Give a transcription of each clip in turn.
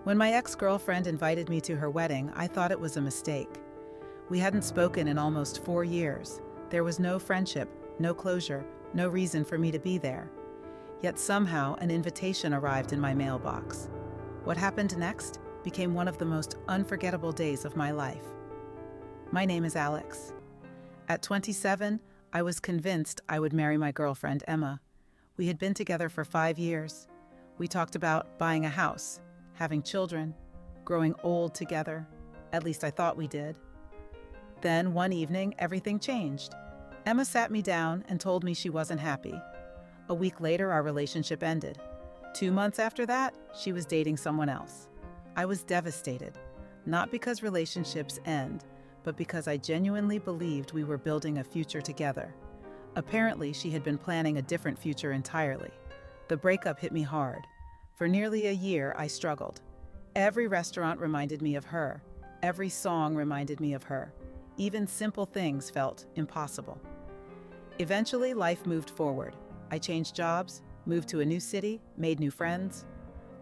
When my ex-girlfriend invited me to her wedding, I thought it was a mistake. We hadn't spoken in almost 4 years. There was no friendship, no closure, no reason for me to be there. Yet somehow an invitation arrived in my mailbox. What happened next became one of the most unforgettable days of my life. My name is Alex. At 27, I was convinced I would marry my girlfriend, Emma. We had been together for 5 years. We talked about buying a house, having children, growing old together. At least I thought we did. Then one evening, everything changed. Emma sat me down and told me she wasn't happy. A week later, our relationship ended. 2 months after that, she was dating someone else. I was devastated, not because relationships end, but because I genuinely believed we were building a future together. Apparently, she had been planning a different future entirely. The breakup hit me hard. For nearly a year, I struggled. Every restaurant reminded me of her. Every song reminded me of her. Even simple things felt impossible. Eventually, life moved forward. I changed jobs, moved to a new city, made new friends.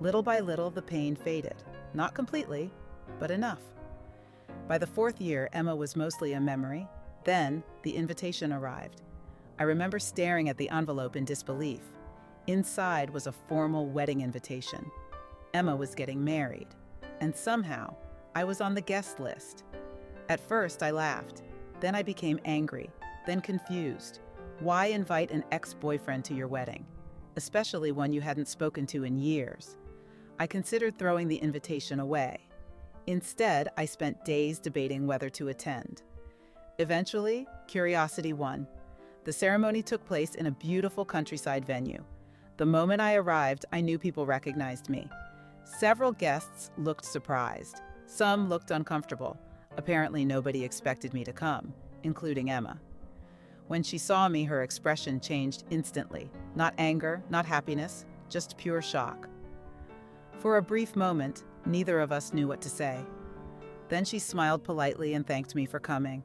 Little by little, the pain faded. Not completely, but enough. By the 4th year, Emma was mostly a memory. Then, the invitation arrived. I remember staring at the envelope in disbelief. Inside was a formal wedding invitation. Emma was getting married. And somehow, I was on the guest list. At first, I laughed. Then I became angry, then confused. Why invite an ex-boyfriend to your wedding, especially one you hadn't spoken to in years? I considered throwing the invitation away. Instead, I spent days debating whether to attend. Eventually, curiosity won. The ceremony took place in a beautiful countryside venue. The moment I arrived, I knew people recognized me. Several guests looked surprised. Some looked uncomfortable. Apparently, nobody expected me to come, including Emma. When she saw me, her expression changed instantly. Not anger, not happiness, just pure shock. For a brief moment, neither of us knew what to say. Then she smiled politely and thanked me for coming.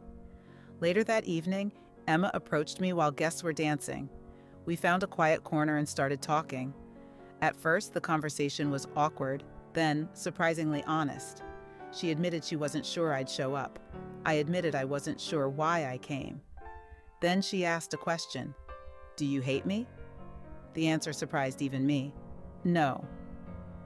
Later that evening, Emma approached me while guests were dancing. We found a quiet corner and started talking. At first, the conversation was awkward, then surprisingly honest. She admitted she wasn't sure I'd show up. I admitted I wasn't sure why I came. Then she asked a question. "Do you hate me?" The answer surprised even me. No.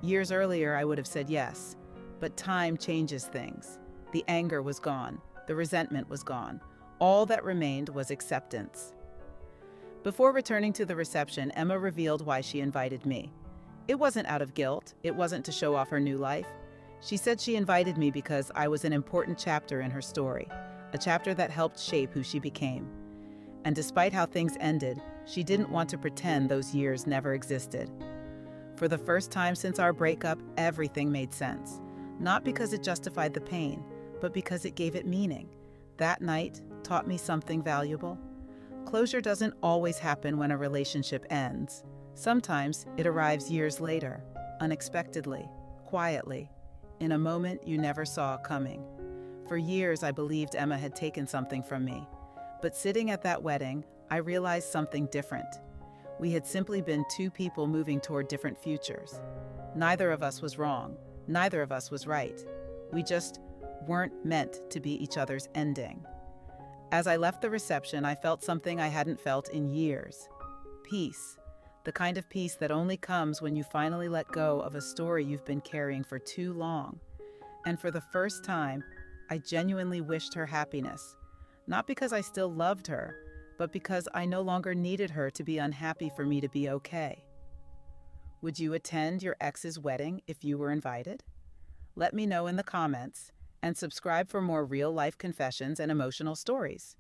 Years earlier, I would have said yes, but time changes things. The anger was gone. The resentment was gone. All that remained was acceptance. Before returning to the reception, Emma revealed why she invited me. It wasn't out of guilt. It wasn't to show off her new life. She said she invited me because I was an important chapter in her story, a chapter that helped shape who she became. And despite how things ended, she didn't want to pretend those years never existed. For the first time since our breakup, everything made sense. Not because it justified the pain, but because it gave it meaning. That night taught me something valuable. Closure doesn't always happen when a relationship ends. Sometimes it arrives years later, unexpectedly, quietly, in a moment you never saw coming. For years, I believed Emma had taken something from me. But sitting at that wedding, I realized something different. We had simply been two people moving toward different futures. Neither of us was wrong. Neither of us was right. We just weren't meant to be each other's ending. As I left the reception, I felt something I hadn't felt in years. Peace. The kind of peace that only comes when you finally let go of a story you've been carrying for too long. And for the first time, I genuinely wished her happiness. Not because I still loved her, but because I no longer needed her to be unhappy for me to be okay. Would you attend your ex's wedding if you were invited? Let me know in the comments, and subscribe for more real-life confessions and emotional stories.